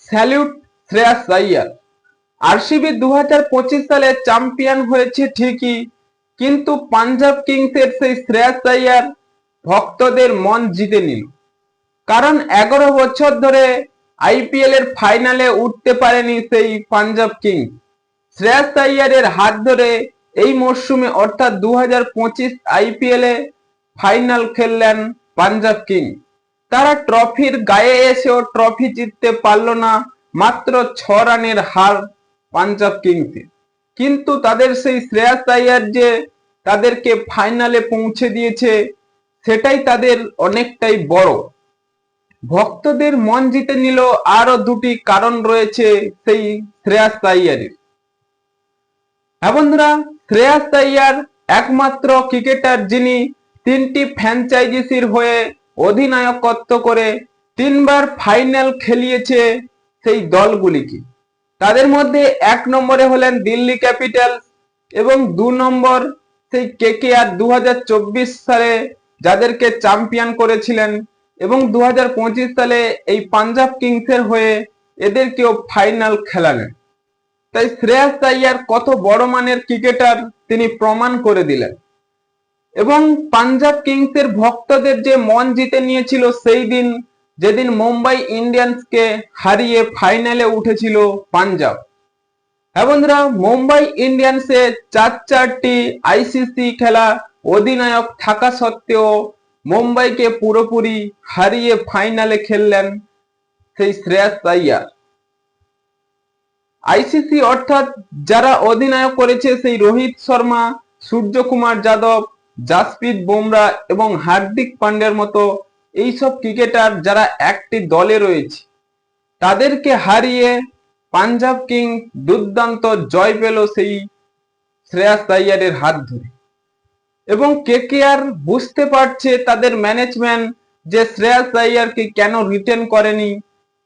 Salute Shreyas Iyer. RCB 2025 সালে champion হয়েছে ঠিকই, কিন্তু পাঞ্জাব কিংসের সেই শ্রেয়াস আইয়ার ভক্তদের মন জিতে নিল। কারণ 11 বছর ধরে আইপিএল এর ফাইনালে উঠতে পারেনি সেই পাঞ্জাব কিংস। শ্রেয়াস আইয়ারের হাত ধরে এই মরশুমে অর্থাৎ 2025 আইপিএল এ ফাইনাল খেললেন পাঞ্জাব কিংস। তারা ট্রফির গায়ে এসেও ট্রফি জিততে পারল না, মাত্র 6 রানের হার পাঞ্জাব কিংসে। কিন্তু তাদের সেই শ্রেয়াস আইয়ার যে তাদেরকে ফাইনালে পৌঁছে দিয়েছে, সেটাই তাদের অনেকটাই বড়। ভক্তদের মন জিতে নিল আরো দুটি কারণ রয়েছে সেই শ্রেয়াস আইয়ারের। হ্যাঁ বন্ধুরা, শ্রেয়াস আইয়ার একমাত্র ক্রিকেটার যিনি 3টি ফ্র্যাঞ্চাইজিসির হয়ে অধিনায়কত্ব করে 3বার ফাইনাল খেলিয়েছে সেই দলগুলিকে। তাদের মধ্যে 1 নম্বরে হলেন দিল্লি ক্যাপিটালস এবং 2 নম্বর সেই কেকেআর 2024 সালে যাদেরকে চ্যাম্পিয়ন করেছিলেন, এবং 2025 সালে এই পাঞ্জাব কিংসের হয়ে এদেরকেও ফাইনাল খেলালেন। তাই শ্রেয়াস আইয়ার কত বড় মানের ক্রিকেটার তিনি প্রমাণ করে দিলেন। এবং পাঞ্জাব কিংসের ভক্তদের যে মন জিতে নিয়েছিল সেই দিন, যেদিন মুম্বাই ইন্ডিয়ান্সকে হারিয়ে ফাইনালে উঠেছিল পাঞ্জাব। হ্যাঁ বন্ধুরা, মুম্বাই ইন্ডিয়ান্সে 4টি আইসিসি খেলা অধিনায়ক থাকা সত্ত্বেও মুম্বাইকে পুরোপুরি হারিয়ে ফাইনালে খেললেন সেই শ্রেয়াস আইয়ার। আইসিসি অর্থাৎ যারা অধিনায়ক করেছে সেই রোহিত শর্মা, সূর্যকুমার যাদব, জাসপ্রীত বুমরা এবং হার্দিক পান্ডিয়ার মতো এইসব ক্রিকেটার যারা একটি দলে রয়েছে, তাদেরকে হারিয়ে পাঞ্জাব কিংস দুর্দান্ত জয় পেল সেই শ্রেয়াস আইয়ারের হাত ধরে। এবং কেকেআর বুঝতে পারছে তাদের ম্যানেজমেন্ট যে শ্রেয়াস আইয়ারকে কেন রিটেন করেনি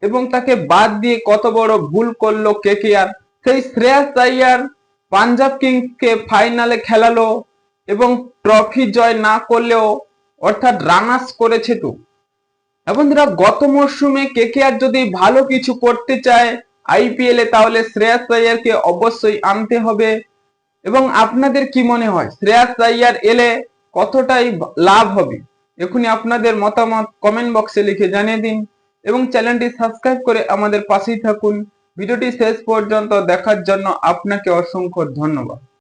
এবং তাকে বাদ দিয়ে কত বড় ভুল করলো কেকেআর। সেই শ্রেয়াস আইয়ার পাঞ্জাব কিংসকে ফাইনালে খেলালো এবং ট্রফি জয় না করলেও অর্থাৎ রানার্স করেছে। তো বন্ধুরা, গত মরশুমে কেকেআর যদি ভালো কিছু করতে চায় আইপিএল এ, তাহলে শ্রেয়াস আইয়ারকে অবশ্যই আনতে হবে। এবং আপনাদের কি মনে হয় শ্রেয়াস আইয়ার এলে কতটাই লাভ হবে? এখনই আপনাদের মতামত কমেন্ট বক্সে লিখে জানিয়ে দিন এবং চ্যানেলটি সাবস্ক্রাইব করে আমাদের পাশেই থাকুন। ভিডিওটি শেষ পর্যন্ত দেখার জন্য আপনাকে অসংখ্য ধন্যবাদ।